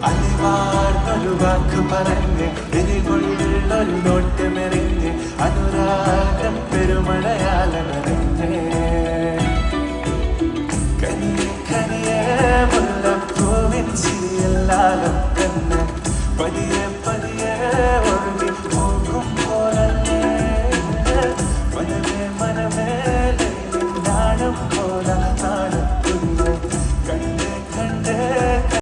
അലിവാർന്നൊരു വാക്ക് പറഞ്ഞ് എരികൊള്ളൊരു നോട്ടമെറിഞ്ഞ് അനുരാഗം പെരുമഴയാലറിഞ്ഞ് കനിയെ കനിയെ മുല്ലപ്പൂവിൻ ചിരിയെല്ലാലും തന്നെ പതിയെ